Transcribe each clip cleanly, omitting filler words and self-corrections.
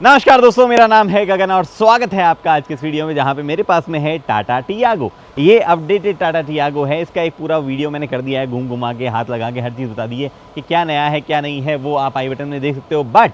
नमस्कार दोस्तों, मेरा नाम है गगन और स्वागत है आपका आज के इस वीडियो में जहां पे मेरे पास में है टाटा टियागो। ये अपडेटेड टाटा टियागो है। इसका एक पूरा वीडियो मैंने कर दिया है, घूम घुमा के, हाथ लगा के, हर चीज़ बता दी है कि क्या नया है क्या नहीं है, वो आप आई बटन में देख सकते हो। बट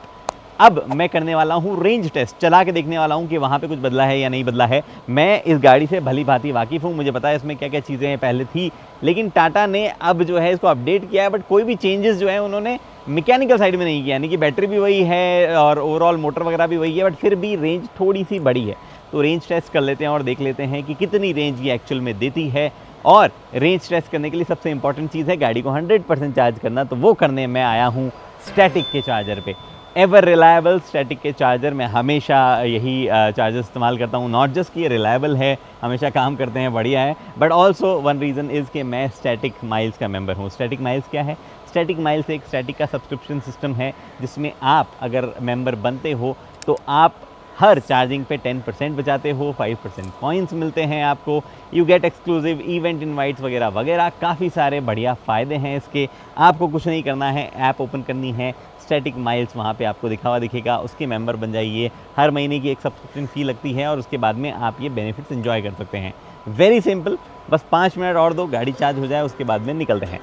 अब मैं करने वाला हूँ रेंज टेस्ट, चला के देखने वाला हूँ कि वहाँ पे कुछ बदला है या नहीं बदला है। मैं इस गाड़ी से भली भांति वाकिफ़ हूँ, मुझे पता है इसमें क्या क्या चीज़ें पहले थी, लेकिन टाटा ने अब जो है इसको अपडेट किया है। बट कोई भी चेंजेस जो है उन्होंने मैकेनिकल साइड में नहीं किया, यानी कि बैटरी भी वही है और ओवरऑल मोटर वगैरह भी वही है, बट फिर भी रेंज थोड़ी सी बड़ी है। तो रेंज टेस्ट कर लेते हैं और देख लेते हैं कि कितनी रेंज ये एक्चुअल में देती है। और रेंज टेस्ट करने के लिए सबसे इंपॉर्टेंट चीज़ है गाड़ी को 100% चार्ज करना, तो वो करने मैं आया हूँ स्टैटिक के चार्जर पे। एवर रिलायबल स्टैटिक के चार्जर, मैं हमेशा यही चार्जर इस्तेमाल करता हूँ। नॉट जस्ट कि ये रिलायबल है, हमेशा काम करते हैं, बढ़िया है, but also one reason is कि मैं स्टैटिक माइल्स का मेंबर हूँ। स्टैटिक माइल्स क्या है? स्टैटिक माइल्स एक स्टैटिक का सब्सक्रिप्शन सिस्टम है जिसमें आप अगर मेंबर बनते हो तो आप हर चार्जिंग पे 10% बचाते हो, 5% कॉइन्स मिलते हैं आपको, you get exclusive event invites वगैरह वगैरह, काफ़ी सारे बढ़िया फ़ायदे हैं इसके। आपको कुछ नहीं करना है, ऐप ओपन करनी है, स्टैटिक माइल्स वहाँ पे आपको दिखा हुआ दिखेगा, उसके मेंबर बन जाइए। हर महीने की एक सब्सक्रिप्शन फ़ी लगती है और उसके बाद में आप ये बेनिफिट्स एंजॉय कर सकते हैं। वेरी सिंपल, बस 5 मिनट और दो, गाड़ी चार्ज हो जाए, उसके बाद में निकलते हैं।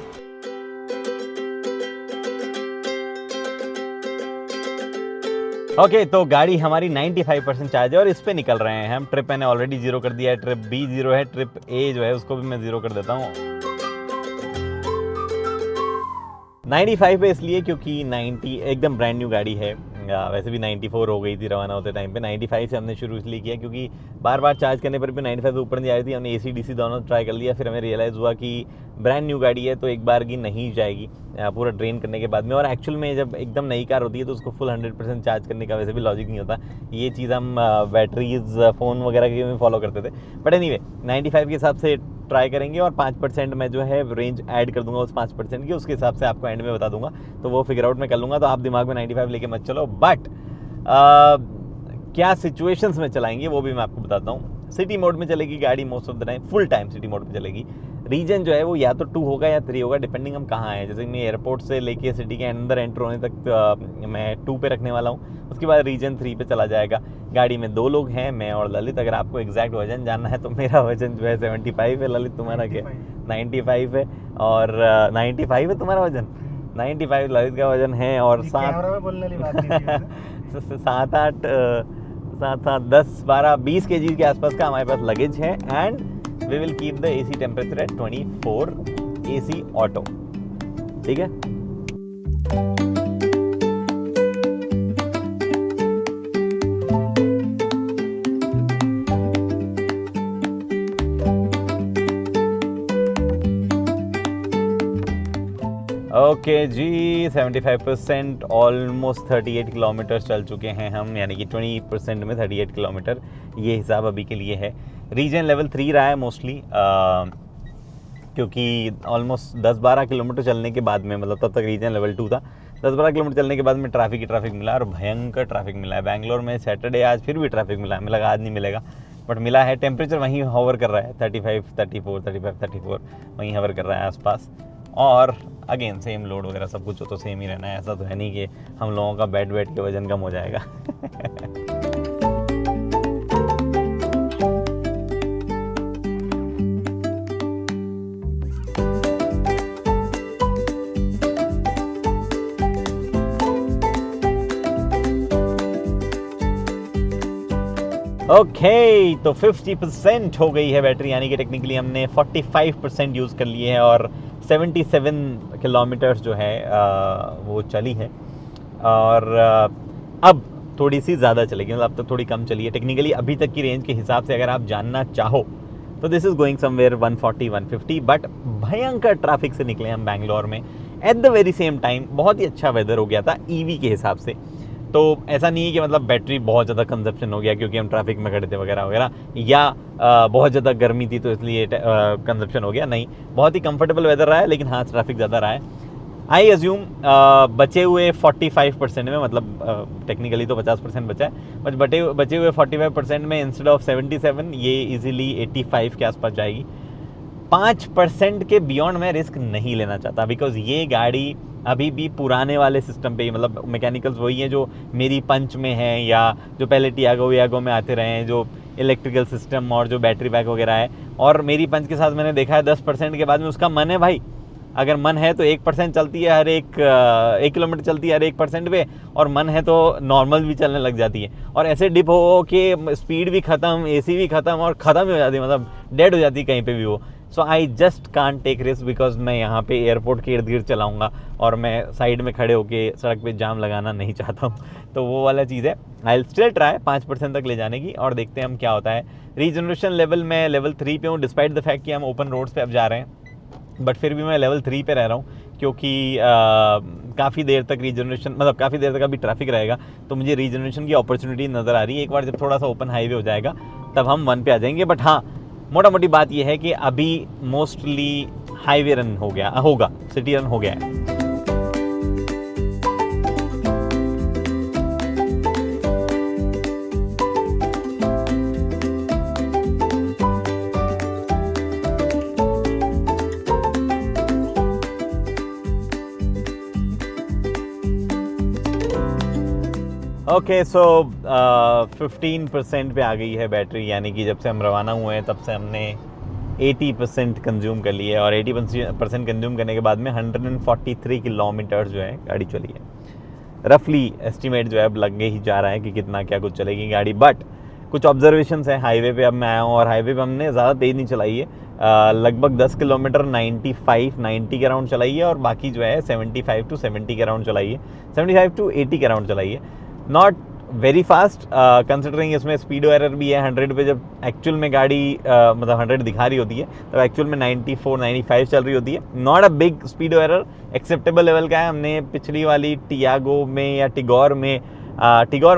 ओके, तो गाड़ी हमारी 95% चार्ज है और इस पे निकल रहे हैं हम। ट्रिप मैंने ऑलरेडी 0 कर दिया है, ट्रिप बी 0 है, ट्रिप ए जो है उसको भी मैं 0 कर देता हूँ। 95 पे इसलिए क्योंकि 90 एकदम ब्रांड न्यू गाड़ी है, वैसे भी 94 हो गई थी रवाना होते टाइम पे। 95 से हमने शुरू इसलिए किया क्योंकि बार बार चार्ज करने पर भी 95 से ऊपर नहीं आ रही थी। हमने AC DC दोनों ट्राई कर लिया, फिर हमें रियलाइज़ हुआ कि ब्रांड न्यू गाड़ी है तो एक बार की नहीं जाएगी पूरा ड्रेन करने के बाद में। और एक्चुअल में जब एकदम नई कार होती है तो उसको फुल 100% चार्ज करने का वैसे भी लॉजिक नहीं होता। ये चीज़ हम बैटरीज फ़ोन वगैरह के में फॉलो करते थे। बट एनीवे 95 के हिसाब से ट्राई करेंगे और 5% मैं जो है रेंज ऐड कर दूंगा उस 5% की, उसके हिसाब से आपको एंड में बता दूंगा, तो वो फिगर आउट में कर लूँगा। तो आप दिमाग में 95 लेके मत चलो। बट क्या सिचुएशंस में चलाएंगे वो भी मैं आपको बताता हूँ। सिटी मोड में चलेगी गाड़ी most of the time, full time city mode में चलेगी। रीजन जो है वो या तो 2 होगा या 3 होगा, डिपेंडिंग हम कहाँ हैं। जैसे मैं एयरपोर्ट से लेके सिटी के अंदर एंटर होने तक मैं 2 पे रखने वाला हूँ, उसके बाद रीजन 3 पे चला जाएगा। गाड़ी में 2 लोग हैं, मैं और ललित। अगर आपको एग्जैक्ट वजन जानना है तो मेरा वजन जो है 75 है, ललित तुम्हारा क्या? 95 है। और 95 है तुम्हारा वजन, 95 ललित का वजन है। और 7 10 12 20 kg के आसपास का हमारे पास लगेज है। And we will keep the AC temperature at 24 AC auto, ठीक है। ओके जी, 75% ऑलमोस्ट 38 किलोमीटर चल चुके हैं हम, यानी कि 20% में 38 किलोमीटर, ये हिसाब अभी के लिए है। रीजन लेवल 3 रहा है मोस्टली, क्योंकि ऑलमोस्ट 10-12 किलोमीटर चलने के बाद में, मतलब तब तक रीजन लेवल 2 था, 10-12 किलोमीटर चलने के बाद में ट्रैफिक मिला और भयंकर ट्रैफिक मिला है। बैंगलोर में सैटरडे आज फिर भी ट्रैफिक मिला है, मुझे लगा आज नहीं मिलेगा, बट मिला है। टेम्परेचर वहीं हॉवर कर रहा है, 35-34 वहीं हॉवर कर रहा है आसपास। और अगेन सेम लोड वगैरह सब कुछ हो तो सेम ही रहना है, ऐसा तो है नहीं कि हम लोगों का बैठ के वजन कम हो जाएगा। ओके, तो 50% हो गई है बैटरी, यानी कि टेक्निकली हमने 45% यूज़ कर लिए हैं और 77 किलोमीटर्स जो है वो चली है। और अब थोड़ी सी ज़्यादा चलेगी, मतलब अब तक थोड़ी कम चली है टेक्निकली। अभी तक की रेंज के हिसाब से अगर आप जानना चाहो तो this is going somewhere 140-150, but भयंकर ट्रैफिक से निकले हम बैंगलोर में। At the very same time बहुत ही अच्छा वेदर हो गया था EV के हिसाब से। तो ऐसा नहीं है कि मतलब बैटरी बहुत ज़्यादा कंजप्शन हो गया क्योंकि हम ट्रैफिक में खड़े थे वगैरह वगैरह, या बहुत ज़्यादा गर्मी थी तो इसलिए कंजप्शन हो गया। नहीं, बहुत ही कंफर्टेबल वेदर रहा है, लेकिन हाँ ट्रैफिक ज़्यादा रहा है। आई एज्यूम बचे हुए 45% में, मतलब टेक्निकली तो 50% बचा है, बट बचे हुए 45% में इंस्टेड ऑफ 77 ये इजीली 85 के आसपास जाएगी। 5% के बियॉन्ड मैं रिस्क नहीं लेना चाहता, बिकॉज ये गाड़ी अभी भी पुराने वाले सिस्टम पे ही, मतलब मैकेनिकल्स वही हैं जो मेरी पंच में है या जो पहले टियागो में आते रहे हैं, जो इलेक्ट्रिकल सिस्टम और जो बैटरी पैक वगैरह है। और मेरी पंच के साथ मैंने देखा है 10% के बाद में उसका मन है भाई, अगर मन है तो 1% चलती है, हर 1 किलोमीटर चलती है हर 1% पे, और मन है तो नॉर्मल भी चलने लग जाती है। और ऐसे डिप हो कि स्पीड भी ख़त्म, एसी भी ख़त्म, और ख़त्म ही हो जाती है, मतलब डेड हो जाती है कहीं पे भी वो। So I just can't take risk, because मैं यहाँ पे एयरपोर्ट के इर्द गिर्द चलाऊँगा और मैं साइड में खड़े होके सड़क पे जाम लगाना नहीं चाहता हूँ। तो वो वाला चीज़ है। आई विल स्टिल ट्राई 5% तक ले जाने की, और देखते हैं हम क्या होता है। रीजनरेशन लेवल में लेवल 3 पे हूँ, डिस्पाइट द फैक्ट कि हम ओपन रोड्स पे अब जा रहे हैं, बट फिर भी मैं लेवल 3 पे रह रहा हूँ, क्योंकि काफ़ी देर तक रीजनरेशन, मतलब काफ़ी देर तक अभी ट्रैफिक रहेगा, तो मुझे रीजनरेशन की अपॉर्चुनिटी नज़र आ रही है। एक बार जब थोड़ा सा ओपन हाईवे हो जाएगा तब हम 1 पे आ जाएंगे। बट हाँ, मोटा मोटी बात यह है कि अभी मोस्टली हाईवे रन होगा, सिटी रन हो गया है। ओके, सो 15% पे आ गई है बैटरी, यानी कि जब से हम रवाना हुए हैं तब से हमने 80% कंज्यूम कर लिया है। और 80% कंज्यूम करने के बाद में 143 किलोमीटर जो है गाड़ी चली है। रफली एस्टिमेट जो है अब लग ही जा रहा है कि कितना क्या कुछ चलेगी गाड़ी। बट कुछ ऑब्जर्वेशंस है, हाईवे पे अब मैं आया हूँ और हाईवे पे हमने ज़्यादा तेज़ नहीं चलाई है, लगभग 10 किलोमीटर 90 के अराउंड चलाई है, और बाकी जो है 75 to 70 के अराउंड चलाई है, 75 to 80 के अराउंड चलाई है। नॉट वेरी फास्ट कंसिडरिंग इसमें स्पीडो एरर भी है 100 पे, जब एक्चुअल में गाड़ी मतलब 100 दिखा रही होती है तब एक्चुअल में 94-95 चल रही होती है। Not a big speedo error, acceptable level का है। हमने पिछली वाली टियागो में या टिगोर में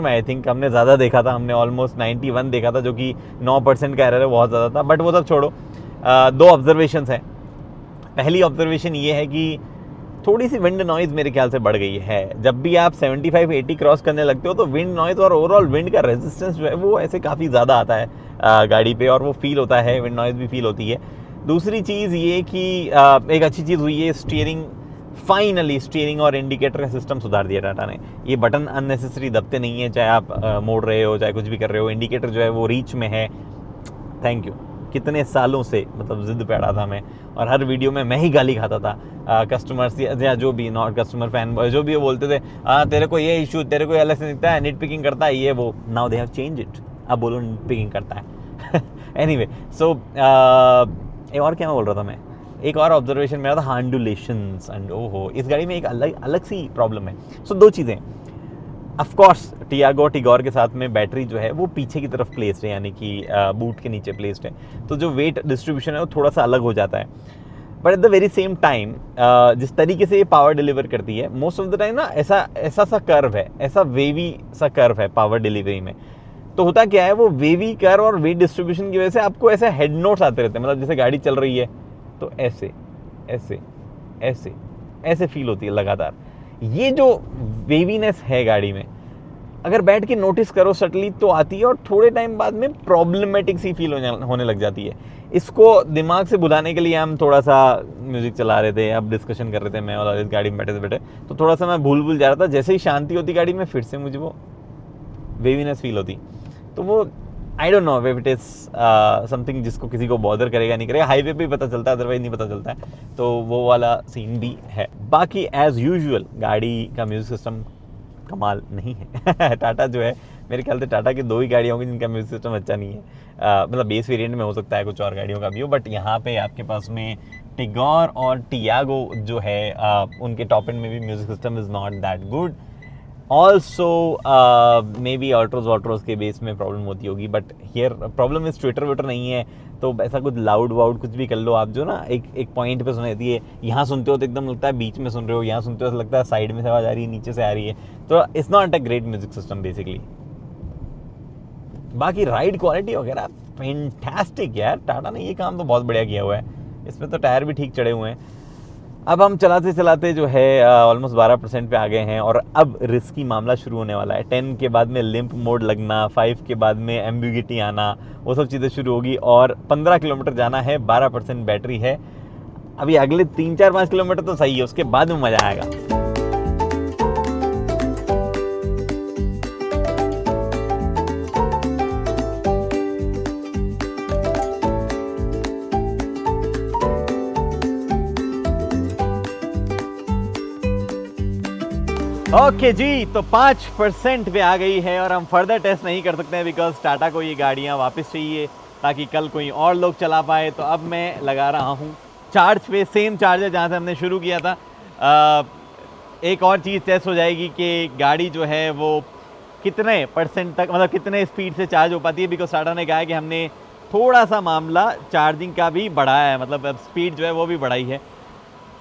आई थिंक हमने ज़्यादा देखा था, हमने ऑलमोस्ट 91 देखा था, जो कि 9% का एरर है, बहुत ज़्यादा था। बट वो सब छोड़ो, 2 ऑब्जर्वेशंस हैं। पहली ऑब्जर्वेशन ये है कि थोड़ी सी विंड नॉइज़ मेरे ख्याल से बढ़ गई है। जब भी आप 75-80 क्रॉस करने लगते हो तो विंड नॉइज़ और ओवरऑल विंड का रेजिस्टेंस जो है वो ऐसे काफ़ी ज़्यादा आता है गाड़ी पे, और वो फील होता है, विंड नॉइज़ भी फील होती है। दूसरी चीज़ ये कि एक अच्छी चीज़ हुई है, स्टीयरिंग, फाइनली स्टीयरिंग और इंडिकेटर का सिस्टम सुधार दिया टाटा ने। ये बटन अननेसेसरी दबते नहीं है, चाहे आप मोड़ रहे हो चाहे कुछ भी कर रहे हो, इंडिकेटर जो है वो रीच में है। Thank you. कितने सालों से मतलब जिद पे अड़ा था मैं, और हर वीडियो में मैं ही गाली खाता था कस्टमर्स या जो भी नॉट कस्टमर फैन जो भी वो बोलते थे, तेरे को ये इशू, तेरे को ये अलग से दिखता है, निट पिकिंग करता है ये वो। Now they have change it, अब बोलो निट पिकिंग करता है। एनीवे, सो और क्या बोल रहा था मैं, एक और ऑब्जर्वेशन मेरा था हांडुलेशंस एंड ओहो, इस गाड़ी में एक अलग सी प्रॉब्लम है। सो 2 चीज़ें, ऑफ कोर्स टिगोर के साथ में बैटरी जो है वो पीछे की तरफ प्लेस्ड है, यानी कि बूट के नीचे प्लेस्ड है, तो जो वेट डिस्ट्रीब्यूशन है वो थोड़ा सा अलग हो जाता है। But at the very same time जिस तरीके से ये पावर डिलीवर करती है, मोस्ट ऑफ द टाइम ना ऐसा सा कर्व है, ऐसा वेवी सा कर्व है पावर डिलीवरी में। तो होता क्या है, वो वेवी कर्व और वेट डिस्ट्रीब्यूशन की वजह से आपको ऐसे हेड नोट्स आते रहते हैं, मतलब जैसे गाड़ी चल रही है तो ऐसे ऐसे ऐसे ऐसे फील होती है लगातार। ये जो वेवीनेस है गाड़ी में, अगर बैठ के नोटिस करो सटली तो आती है, और थोड़े टाइम बाद में प्रॉब्लमेटिक सी फील होने लग जाती है। इसको दिमाग से बुलाने के लिए हम थोड़ा सा म्यूज़िक चला रहे थे, अब डिस्कशन कर रहे थे मैं और इस गाड़ी में बैठे तो थोड़ा सा मैं भूल जा रहा था। जैसे ही शांति होती गाड़ी में, फिर से मुझे वो वेवीनेस फील होती। तो वो I don't know if it is something जिसको किसी को बॉदर करेगा नहीं करेगा, हाईवे पे पता चलता है, अदरवाइज नहीं पता चलता है। तो वो वाला सीन भी है। बाकी एज यूजुअल गाड़ी का म्यूज़िक सिस्टम कमाल नहीं है। टाटा जो है, मेरे ख्याल से टाटा की 2 ही गाड़ियाँ होंगी जिनका म्यूज़िक सिस्टम अच्छा नहीं है। मतलब बेस वेरिएंट में हो सकता है कुछ और गाड़ियों का भी हो, बट यहाँ पे आपके पास में टिगोर और टियागो जो है उनके टॉप एंड में भी music system is not that good. Also may be Altroz के बेस में प्रॉब्लम होती होगी, but here problem is Twitter नहीं है, तो ऐसा कुछ लाउड वाउड कुछ भी कर लो आप, जो ना एक पॉइंट पे सुनाई है, यहाँ सुनते हो तो एकदम लगता है बीच में सुन रहे हो, यहाँ सुनते हो तो लगता है साइड में से आवाज़ आ रही है, नीचे से आ रही है। तो it's not a great music system basically. बाकी राइड क्वालिटी वगैरह फैंटास्टिक यार, टाटा ने ये काम तो बहुत बढ़िया किया हुआ है। इसमें तो टायर भी ठीक चढ़े हुए हैं। अब हम चलाते चलाते जो है ऑलमोस्ट 12% पे आ गए हैं और अब रिस्की मामला शुरू होने वाला है। 10 के बाद में लिम्प मोड लगना, 5 के बाद में एम्बिग्यूटी आना, वो सब चीज़ें शुरू होगी और 15 किलोमीटर जाना है, 12% बैटरी है। अभी अगले 3-4-5 किलोमीटर तो सही है, उसके बाद में मज़ा आएगा। ओके जी, तो 5% पे आ गई है और हम फर्दर टेस्ट नहीं कर सकते हैं बिकॉज टाटा को ये गाड़ियाँ वापस चाहिए ताकि कल कोई और लोग चला पाए। तो अब मैं लगा रहा हूँ चार्ज पे, सेम चार्जर जहाँ से हमने शुरू किया था। एक और चीज़ टेस्ट हो जाएगी कि गाड़ी जो है वो कितने परसेंट तक, मतलब कितने स्पीड से चार्ज हो पाती है, बिकॉज टाटा ने कहा है कि हमने थोड़ा सा मामला चार्जिंग का भी बढ़ाया है, मतलब अब स्पीड जो है वो भी बढ़ाई है।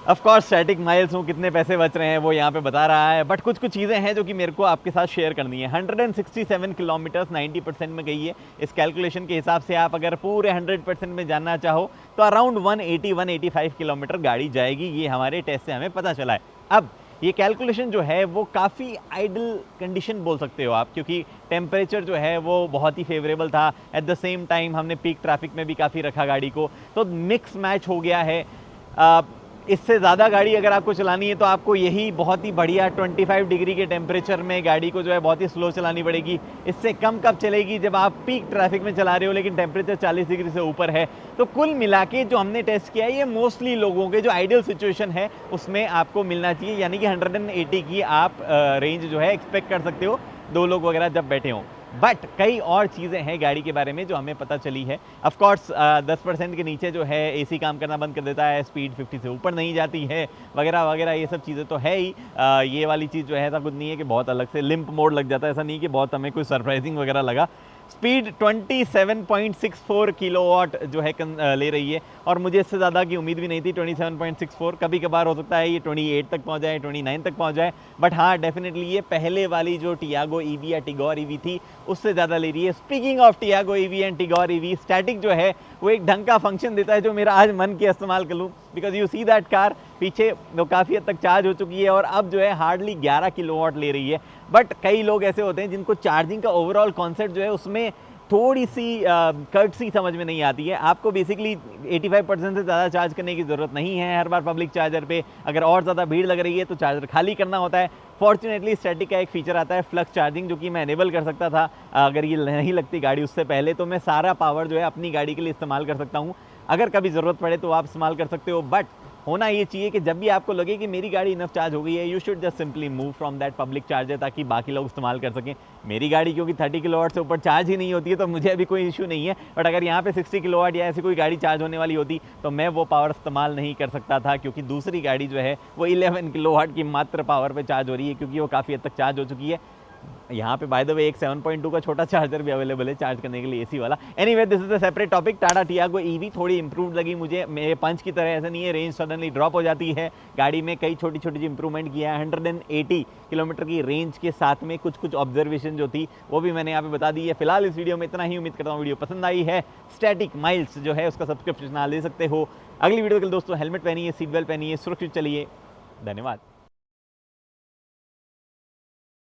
ऑफ कोर्स स्टैटिक माइल्स हूँ, कितने पैसे बच रहे हैं वो यहाँ पे बता रहा है, बट कुछ चीज़ें हैं जो कि मेरे को आपके साथ शेयर करनी है। 167 किलोमीटर्स 90% में गई है। इस कैलकुलेशन के हिसाब से आप अगर पूरे 100% में जानना चाहो तो अराउंड 180-185 किलोमीटर गाड़ी जाएगी, ये हमारे टेस्ट से हमें पता चला है। अब ये कैलकुलेशन जो है वो काफ़ी आइडल कंडीशन बोल सकते हो आप, क्योंकि टेम्परेचर जो है वो बहुत ही फेवरेबल था। एट द सेम टाइम हमने पीक ट्रैफिक में भी काफ़ी रखा गाड़ी को, तो मिक्स मैच हो गया है। इससे ज़्यादा गाड़ी अगर आपको चलानी है तो आपको यही बहुत ही बढ़िया 25 डिग्री के टेम्परेचर में गाड़ी को जो है बहुत ही स्लो चलानी पड़ेगी। इससे कम कब चलेगी, जब आप पीक ट्रैफिक में चला रहे हो लेकिन टेम्परेचर 40 डिग्री से ऊपर है। तो कुल मिला के जो हमने टेस्ट किया है ये मोस्टली लोगों के जो आइडियल सिचुएशन है उसमें आपको मिलना चाहिए, यानी कि 180 की आप रेंज जो है एक्सपेक्ट कर सकते हो, 2 लोग वगैरह जब बैठे हों। बट कई और चीज़ें हैं गाड़ी के बारे में जो हमें पता चली है। ऑफ कोर्स 10% के नीचे जो है एसी काम करना बंद कर देता है, स्पीड 50 से ऊपर नहीं जाती है, वगैरह वगैरह, ये सब चीज़ें तो है ही। ये वाली चीज़ जो है ऐसा कुछ नहीं है कि बहुत अलग से लिम्प मोड लग जाता है, ऐसा नहीं कि बहुत हमें कोई सरप्राइजिंग वगैरह लगा। स्पीड 27.64 किलोवाट जो है ले रही है और मुझे इससे ज़्यादा की उम्मीद भी नहीं थी। 27.64, कभी कभार हो सकता है ये 28 तक पहुंच जाए, 29 तक पहुंच जाए, बट हाँ डेफिनेटली ये पहले वाली जो टियागो ईवी या टिगोर ईवी थी उससे ज़्यादा ले रही है। Speaking of Tiago EV and Tigor EV, static जो है वो एक ढंग का फंक्शन देता है जो मेरा आज मन किया इस्तेमाल कर लूँ, because you see that car पीछे वो काफ़ी हद तक चार्ज हो चुकी है और अब जो है हार्डली 11 किलोवाट ले रही है। बट कई लोग ऐसे होते हैं जिनको चार्जिंग का ओवरऑल कॉन्सेप्ट जो है उसमें थोड़ी सी कर्टसी समझ में नहीं आती है। आपको बेसिकली 85% से ज़्यादा चार्ज करने की ज़रूरत नहीं है हर बार पब्लिक चार्जर पे। अगर और ज़्यादा भीड़ लग रही है तो चार्जर खाली करना होता है। फॉर्चुनेटली स्टैटिक का एक फीचर आता है फ्लक्स चार्जिंग, जो कि मैं एनेबल कर सकता था अगर ये नहीं लगती गाड़ी उससे पहले, तो मैं सारा पावर जो है अपनी गाड़ी के लिए इस्तेमाल कर सकता हूँ। अगर कभी ज़रूरत पड़े तो आप इस्तेमाल कर सकते हो, बट होना ये चाहिए कि जब भी आपको लगे कि मेरी गाड़ी इनफ चार्ज हो गई है, you should just simply move from that public charger ताकि बाकी लोग इस्तेमाल कर सकें। मेरी गाड़ी क्योंकि 30 किलोवाट से ऊपर चार्ज ही नहीं होती है तो मुझे अभी कोई इशू नहीं है, बट अगर यहाँ पे 60 किलोवाट या ऐसी कोई गाड़ी चार्ज होने वाली होती तो मैं वो पावर इस्तेमाल नहीं कर सकता था, क्योंकि दूसरी गाड़ी जो है वो 11 किलोवाट की मात्र पावर पे चार्ज हो रही है, क्योंकि वो काफ़ी हद तक चार्ज हो चुकी है। यहाँ पे बाय द वे एक 7.2 का छोटा चार्जर भी अवेलेबल है चार्ज करने के लिए, एसी वाला। Anyway this is a separate topic. Tata Tiago EV थोड़ी इंप्रूव्ड लगी मुझे, मेरे पंच की तरह ऐसा नहीं है रेंज सडनली ड्रॉप हो जाती है। गाड़ी में कई छोटी छोटी इंप्रूवमेंट किया है। 180 किलोमीटर की रेंज के साथ में कुछ ऑब्जर्वेशन जो थी वो भी मैंने यहाँ पे बता दी है। फिलहाल इस वीडियो में इतना ही, उम्मीद करता हूँ वीडियो पसंद आई है। स्टैटिक माइल्स जो है उसका सब्सक्रिप्शन ले सकते हो। अगली वीडियो के लिए दोस्तों हेलमेट पहनिए, सीट बेल्ट पहनिए, सुरक्षित चलिए। धन्यवाद।